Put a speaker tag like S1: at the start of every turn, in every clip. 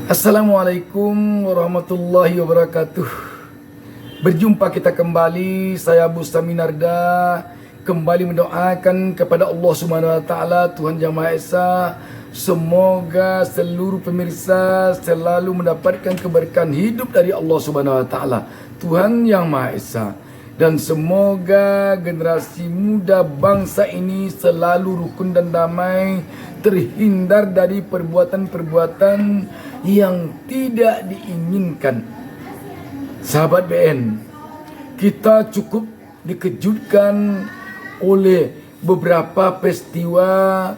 S1: Assalamualaikum warahmatullahi wabarakatuh. Berjumpa kita kembali. Saya Abu Saminarda kembali mendoakan kepada Allah Subhanahu wa taala, Tuhan Yang Maha Esa, semoga seluruh pemirsa selalu mendapatkan keberkahan hidup dari Allah Subhanahu wa taala, Tuhan Yang Maha Esa. Dan semoga generasi muda bangsa ini selalu rukun dan damai, terhindar dari perbuatan-perbuatan yang tidak diinginkan. Sahabat BN, kita cukup dikejutkan oleh beberapa peristiwa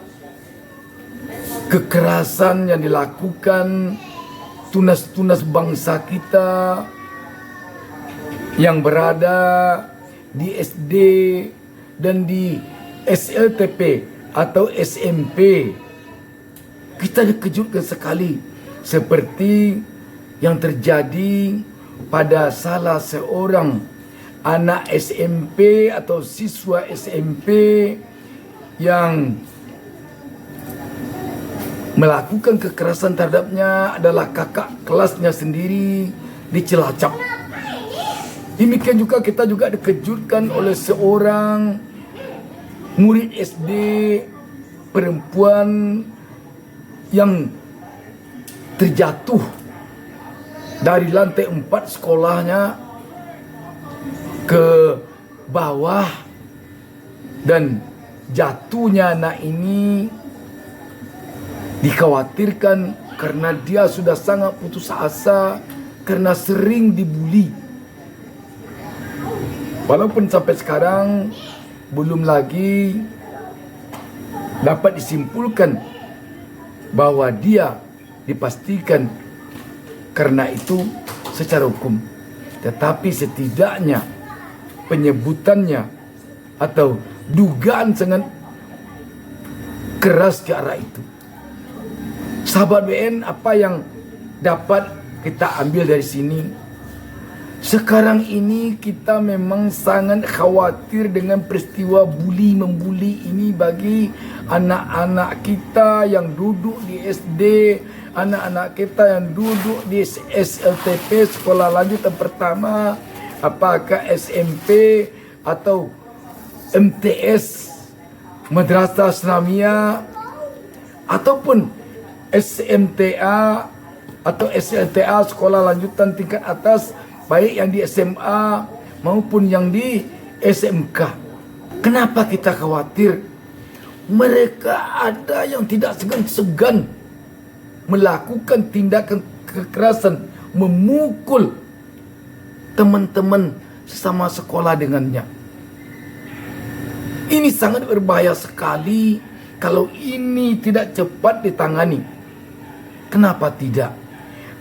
S1: kekerasan yang dilakukan tunas-tunas bangsa kita yang berada di SD dan di SLTP atau SMP. Kita dikejutkan sekali, seperti yang terjadi pada salah seorang anak SMP atau siswa SMP yang melakukan kekerasan terhadapnya adalah kakak kelasnya sendiri di Cilacap. Demikian juga kita juga dikejutkan oleh seorang murid SD perempuan yang terjatuh dari lantai 4 sekolahnya ke bawah, dan jatuhnya anak ini dikhawatirkan karena dia sudah sangat putus asa karena sering dibully. Walaupun sampai sekarang belum lagi dapat disimpulkan bahwa dia dipastikan karena itu secara hukum, tetapi setidaknya penyebutannya atau dugaan sangat keras ke arah itu. Sahabat BN, apa yang dapat kita ambil dari sini? Sekarang ini kita memang sangat khawatir dengan peristiwa bully-membuli ini bagi anak-anak kita yang duduk di SD, anak-anak kita yang duduk di SLTP, sekolah lanjutan pertama, apakah SMP atau MTS, Madrasah Islamiyah, ataupun SMTA atau SLTA, sekolah lanjutan tingkat atas, baik yang di SMA maupun yang di SMK. Kenapa kita khawatir? Mereka ada yang tidak segan-segan melakukan tindakan kekerasan, memukul teman-teman sesama sekolah dengannya. Ini sangat berbahaya sekali kalau ini tidak cepat ditangani. Kenapa tidak?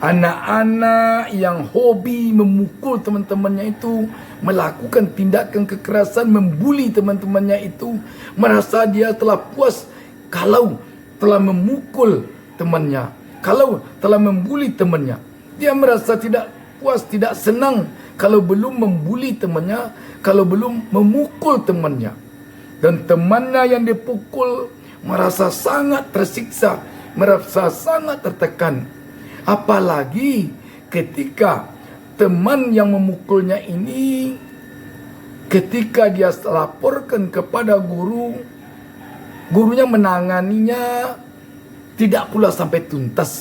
S1: Anak-anak yang hobi memukul teman-temannya itu, melakukan tindakan kekerasan, membuli teman-temannya itu, merasa dia telah puas kalau telah memukul temannya, kalau telah membuli temannya. Dia merasa tidak puas, tidak senang kalau belum membuli temannya, kalau belum memukul temannya. Dan temannya yang dipukul merasa sangat tersiksa, merasa sangat tertekan. Apalagi ketika teman yang memukulnya ini, ketika dia laporkan kepada guru, gurunya menanganinya tidak pula sampai tuntas.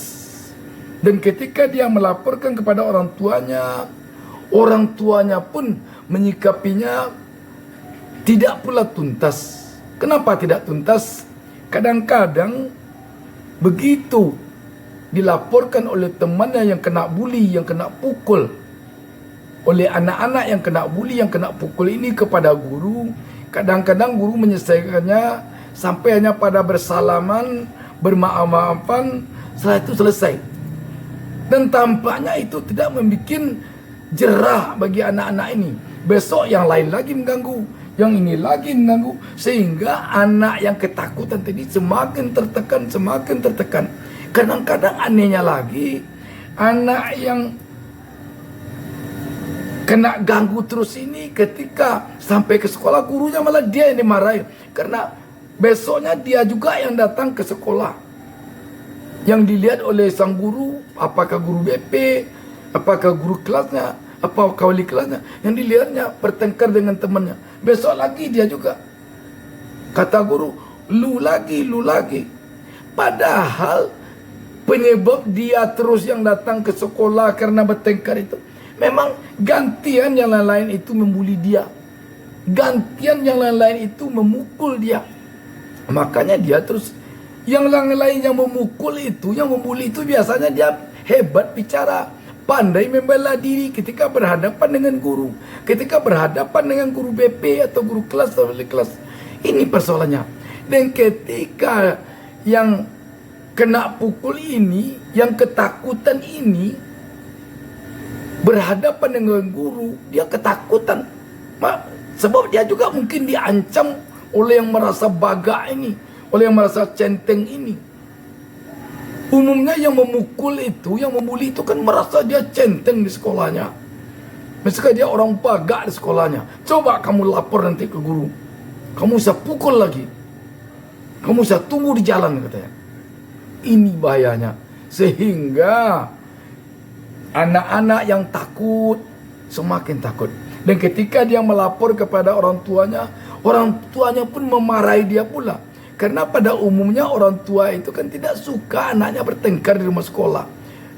S1: Dan ketika dia melaporkan kepada orang tuanya pun menyikapinya tidak pula tuntas. Kenapa tidak tuntas? Kadang-kadang begitu dilaporkan oleh temannya yang kena bully, yang kena pukul, oleh anak-anak yang kena bully, yang kena pukul ini kepada guru, kadang-kadang guru menyelesaikannya sampai hanya pada bersalaman, bermaaf-maafan, setelah itu selesai. Dan tampaknya itu tidak membuat jerah bagi anak-anak ini. Besok yang lain lagi mengganggu, yang ini lagi mengganggu, sehingga anak yang ketakutan tadi semakin tertekan, semakin tertekan. Kadang-kadang anehnya lagi, anak yang kena ganggu terus ini ketika sampai ke sekolah, gurunya malah dia yang dimarahin. Karena besoknya dia juga yang datang ke sekolah. Yang dilihat oleh sang guru, apakah guru BP, apakah guru kelasnya, apakah wali kelasnya, yang dilihatnya bertengkar dengan temannya. Besok lagi dia juga. Kata guru, lu lagi. Padahal penyebab dia terus yang datang ke sekolah karena bertengkar itu, memang gantian yang lain-lain itu membuli dia. Gantian yang lain-lain itu memukul dia. Makanya dia terus, yang lain-lain yang memukul itu, yang membuli itu, biasanya dia hebat bicara, pandai membela diri ketika berhadapan dengan guru, ketika berhadapan dengan guru BP atau guru kelas atau wali kelas. Ini persoalannya. Dan ketika yang kena pukul ini, yang ketakutan ini, berhadapan dengan guru, dia ketakutan. Sebab dia juga mungkin diancam oleh yang merasa baga ini, oleh yang merasa centeng ini. Umumnya yang memukul itu, yang membuli itu kan merasa dia centeng di sekolahnya. Misalkan dia orang baga di sekolahnya. Coba kamu lapor nanti ke guru, kamu bisa pukul lagi, kamu bisa tunggu di jalan, katanya. Ini bahayanya. Sehingga anak-anak yang takut semakin takut. Dan ketika dia melapor kepada orang tuanya pun memarahi dia pula. Karena pada umumnya orang tua itu kan tidak suka anaknya bertengkar di rumah sekolah.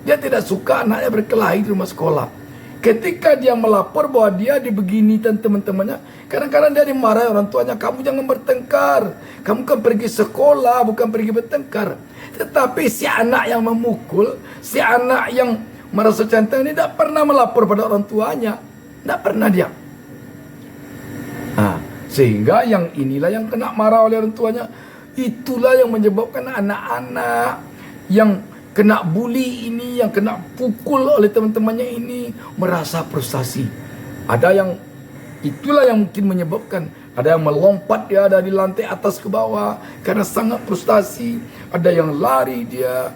S1: Dia tidak suka anaknya berkelahi di rumah sekolah. Ketika dia melapor bahwa dia dibegini dan teman-temannya, kadang-kadang dia dimarahi orang tuanya, kamu jangan bertengkar, kamu kan pergi sekolah, bukan pergi bertengkar. Tetapi si anak yang memukul, si anak yang merasa centang ini tidak pernah melapor pada orang tuanya. Tidak pernah dia. Sehingga yang inilah yang kena marah oleh orang tuanya. Itulah yang menyebabkan anak-anak yang kena bully ini, yang kena pukul oleh teman-temannya ini, merasa frustasi. Ada yang, itulah yang mungkin menyebabkan, ada yang melompat dia dari lantai atas ke bawah karena sangat frustasi. Ada yang lari dia.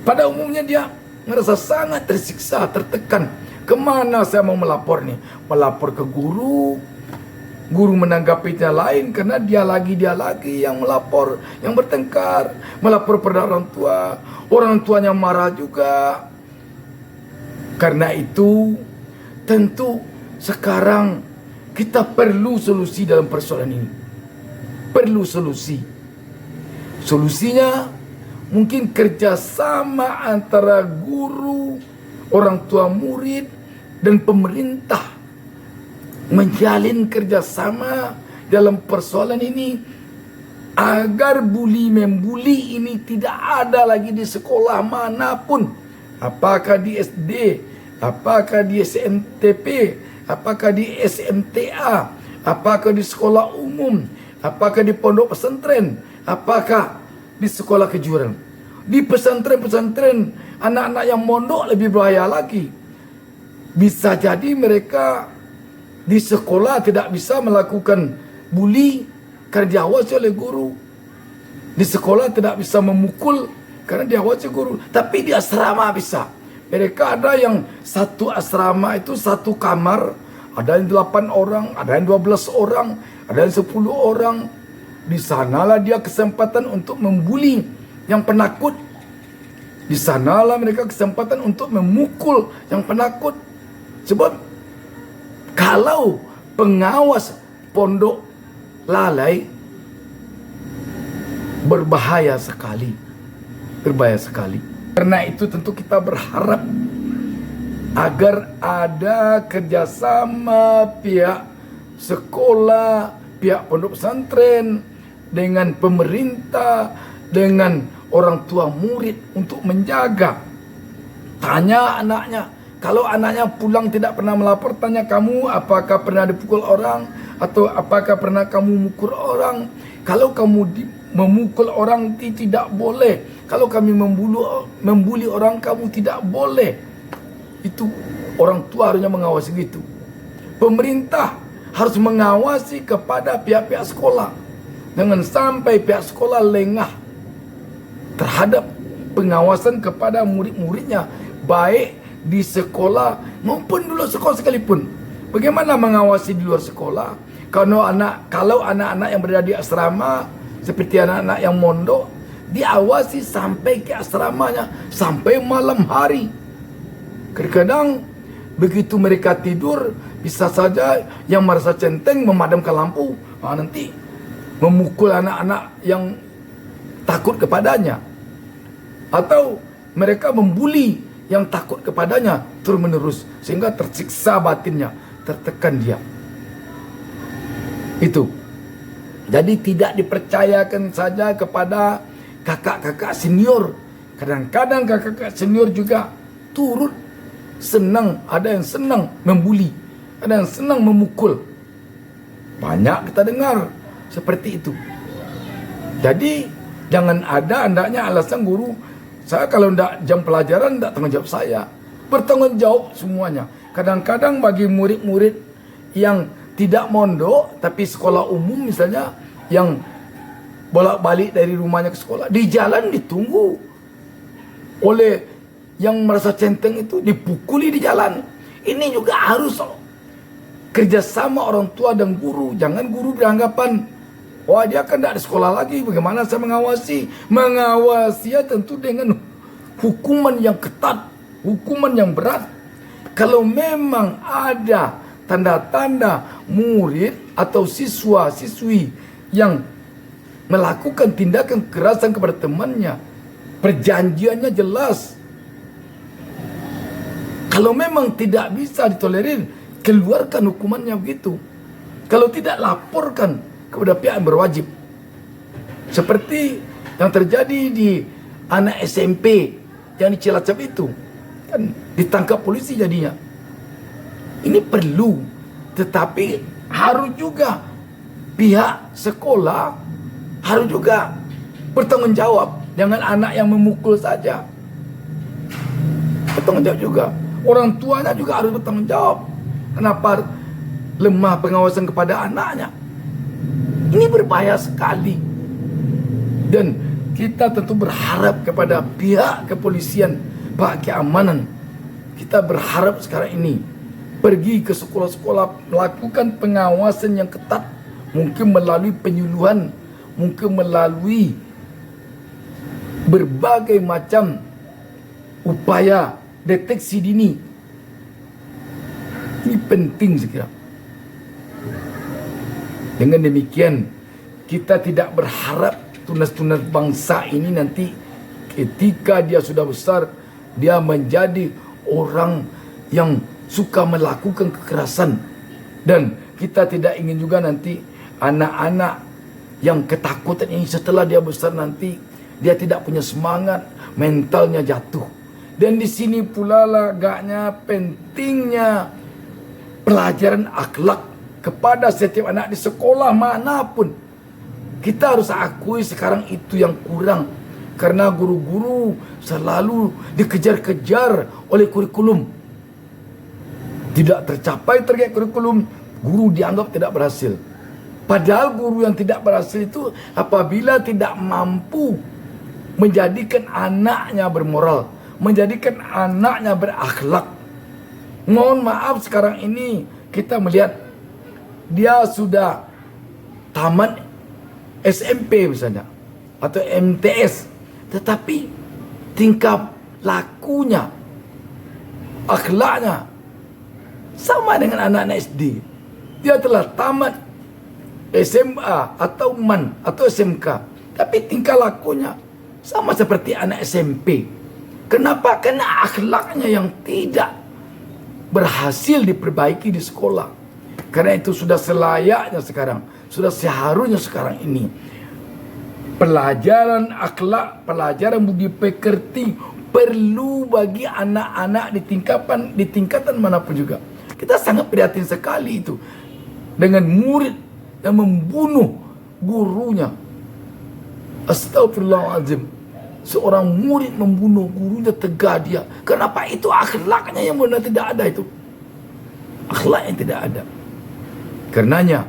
S1: Pada umumnya dia merasa sangat tersiksa, tertekan. Kemana saya mau melapor nih? Melapor ke guru. Guru menanggapinya lain karena dia lagi yang melapor, yang bertengkar. Melapor pada orang tua. Orang tuanya marah juga. Karena itu tentu sekarang kita perlu solusi dalam persoalan ini. Perlu solusi. Solusinya mungkin kerjasama antara guru, orang tua murid, dan pemerintah menjalin kerjasama dalam persoalan ini agar bully-membuli ini tidak ada lagi di sekolah manapun. Apakah di SD, apakah di SMTP, apakah di SMTA, apakah di sekolah umum, apakah di pondok pesantren, apakah di sekolah kejuruan. Di pesantren-pesantren, anak-anak yang mondok lebih bahaya lagi. Bisa jadi mereka di sekolah tidak bisa melakukan bully karena diawasi oleh guru. Di sekolah tidak bisa memukul karena diawasi guru. Tapi di asrama bisa. Mereka ada yang satu asrama itu satu kamar, ada yang 8 orang, ada yang 12 orang, ada yang 10 orang. Di sanalah dia kesempatan untuk membuli yang penakut. Di sanalah mereka kesempatan untuk memukul yang penakut. Sebab kalau pengawas pondok lalai, berbahaya sekali. Berbahaya sekali. Karena itu tentu kita berharap agar ada kerjasama pihak sekolah, pihak pondok pesantren, dengan pemerintah, dengan orang tua murid untuk menjaga. Tanya anaknya. Kalau anaknya pulang tidak pernah melapor, tanya, kamu apakah pernah dipukul orang? Atau apakah pernah kamu memukul orang? Kalau kamu memukul orang tidak boleh. Kalau kami membuli orang, kamu tidak boleh. Itu orang tua harusnya mengawasi gitu. Pemerintah harus mengawasi kepada pihak-pihak sekolah. Jangan sampai pihak sekolah lengah terhadap pengawasan kepada murid-muridnya. Baik di sekolah maupun di luar sekolah sekalipun. Bagaimana mengawasi di luar sekolah? Kalau anak-anak yang berada di asrama, seperti anak-anak yang mondok, diawasi sampai ke asramanya, sampai malam hari. Kadang-kadang begitu mereka tidur, bisa saja yang merasa centeng memadamkan lampu, nanti memukul anak-anak yang takut kepadanya, atau mereka membuli yang takut kepadanya terus-menerus, sehingga tersiksa batinnya, tertekan dia. Itu. Jadi tidak dipercayakan saja kepada kakak-kakak senior. Kadang-kadang kakak-kakak senior juga turut senang, ada yang senang membuli, ada yang senang memukul. Banyak kita dengar seperti itu. Jadi jangan ada hendaknya alasan guru, saya kalau tidak jam pelajaran tidak tanggung jawab saya. Bertanggung jawab semuanya. Kadang-kadang bagi murid-murid yang tidak mondok tapi sekolah umum misalnya, yang bolak-balik dari rumahnya ke sekolah, di jalan ditunggu oleh yang merasa centeng itu, dipukuli di jalan. Ini juga harus kerjasama orang tua dan guru. Jangan guru beranggapan, wah dia kan tidak di sekolah lagi, bagaimana saya mengawasi? Mengawasi ya tentu dengan hukuman yang ketat, hukuman yang berat. Kalau memang ada tanda-tanda murid atau siswa-siswi yang melakukan tindakan kekerasan kepada temannya, perjanjiannya jelas. Kalau memang tidak bisa ditolerir, keluarkan hukumannya begitu. Kalau tidak, laporkan kepada pihak yang berwajib. Seperti yang terjadi di anak SMP yang di Cilacap itu, kan ditangkap polisi jadinya. Ini perlu, tetapi harus juga pihak sekolah harus juga bertanggung jawab. Jangan anak yang memukul saja, bertanggung jawab juga. Orang tuanya juga harus bertanggung jawab. Kenapa lemah pengawasan kepada anaknya? Ini berbahaya sekali. Dan kita tentu berharap kepada pihak kepolisian, pihak keamanan. Kita berharap sekarang ini pergi ke sekolah-sekolah, melakukan pengawasan yang ketat. Mungkin melalui penyuluhan, mungkin melalui berbagai macam upaya deteksi dini. Ini penting sekali. Dengan demikian, kita tidak berharap tunas-tunas bangsa ini nanti ketika dia sudah besar, dia menjadi orang yang suka melakukan kekerasan. Dan kita tidak ingin juga nanti anak-anak yang ketakutan ini setelah dia besar nanti dia tidak punya semangat, mentalnya jatuh. Dan di sini pula agaknya pentingnya pelajaran akhlak kepada setiap anak di sekolah manapun. Kita harus akui sekarang itu yang kurang, karena guru-guru selalu dikejar-kejar oleh kurikulum. Tidak tercapai target kurikulum, guru dianggap tidak berhasil. Padahal guru yang tidak berhasil itu apabila tidak mampu menjadikan anaknya bermoral, menjadikan anaknya berakhlak. Mohon maaf, sekarang ini kita melihat dia sudah tamat SMP misalnya, atau MTS, tetapi tingkah lakunya, akhlaknya sama dengan anak-anak SD. Dia telah tamat SMA atau MAN atau SMK, tapi tingkah lakunya sama seperti anak SMP. Kenapa? Karena akhlaknya yang tidak berhasil diperbaiki di sekolah. Karena itu sudah selayaknya sekarang, sudah seharusnya sekarang ini pelajaran akhlak, pelajaran budi pekerti perlu bagi anak-anak di tingkatan manapun juga. Kita sangat prihatin sekali itu dengan murid yang membunuh gurunya. Astagfirullahaladzim. Seorang murid membunuh gurunya, tegak dia. Kenapa? Itu akhlaknya yang benar tidak ada itu. Akhlak yang tidak ada. Karenanya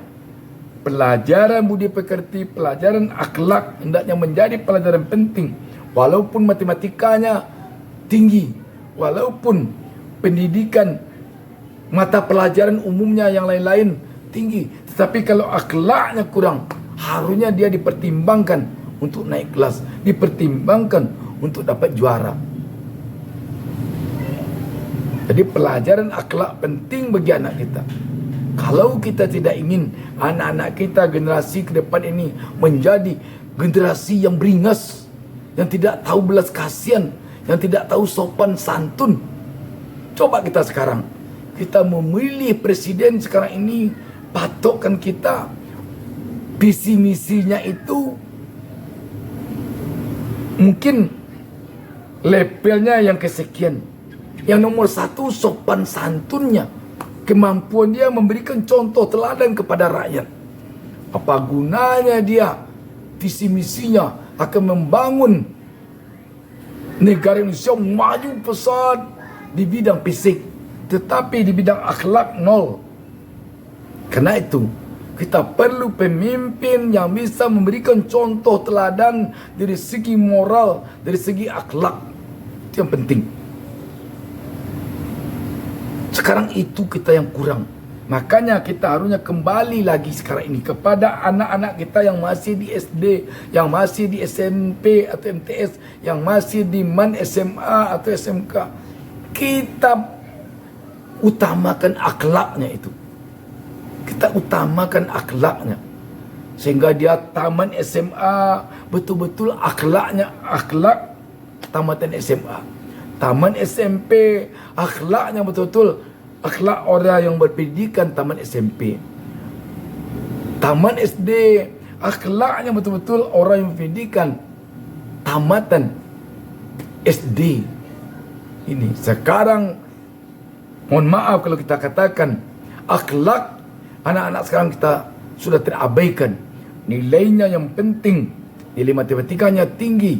S1: pelajaran budi pekerti, pelajaran akhlak hendaknya menjadi pelajaran penting. Walaupun matematikanya tinggi, walaupun pendidikan mata pelajaran umumnya yang lain-lain tinggi, tetapi kalau akhlaknya kurang, harusnya dia dipertimbangkan untuk naik kelas, dipertimbangkan untuk dapat juara. Jadi pelajaran akhlak penting bagi anak kita. Kalau kita tidak ingin anak-anak kita, generasi ke depan ini menjadi generasi yang beringas, yang tidak tahu belas kasihan, yang tidak tahu sopan santun. Coba kita sekarang, kita memilih presiden sekarang ini, patokan kita, visi misinya itu mungkin levelnya yang kesekian. Yang nomor satu, sopan santunnya, kemampuan dia memberikan contoh teladan kepada rakyat. Apa gunanya dia visi misinya akan membangun negara Indonesia maju pesat di bidang fisik, tetapi di bidang akhlak nol. Karena itu kita perlu pemimpin yang bisa memberikan contoh teladan dari segi moral, dari segi akhlak. Itu yang penting. Sekarang itu kita yang kurang. Makanya kita harusnya kembali lagi sekarang ini kepada anak-anak kita yang masih di SD, yang masih di SMP atau MTS, yang masih di MAN SMA atau SMK. Kita utamakan akhlaknya itu. Kita utamakan akhlaknya. Sehingga dia taman SMA, betul-betul akhlaknya akhlak tamatan SMA. Taman SMP, akhlaknya betul-betul akhlak orang yang berpendidikan taman SMP. Taman SD, akhlaknya betul-betul orang yang berpendidikan tamatan SD. Ini sekarang, mohon maaf kalau kita katakan akhlak anak-anak sekarang kita sudah terabaikan. Nilainya yang penting, nilai matematikanya tinggi,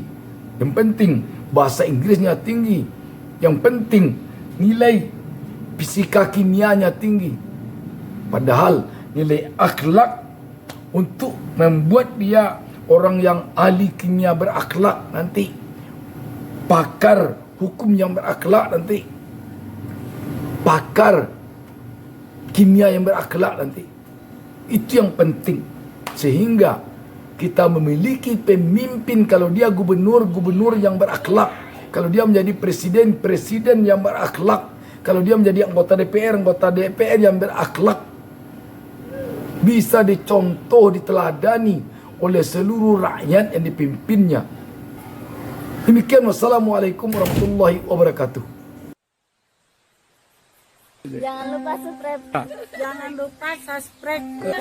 S1: yang penting bahasa Inggrisnya tinggi, yang penting nilai fisika kimianya tinggi. Padahal nilai akhlak untuk membuat dia orang yang ahli kimia berakhlak nanti, pakar hukum yang berakhlak nanti, pakar kimia yang berakhlak nanti. Itu yang penting. Sehingga kita memiliki pemimpin, kalau dia gubernur yang berakhlak, kalau dia menjadi presiden yang berakhlak, kalau dia menjadi anggota DPR yang berakhlak, bisa dicontoh, diteladani oleh seluruh rakyat yang dipimpinnya. Demikian, wassalamualaikum warahmatullahi wabarakatuh.
S2: Jangan lupa subscribe.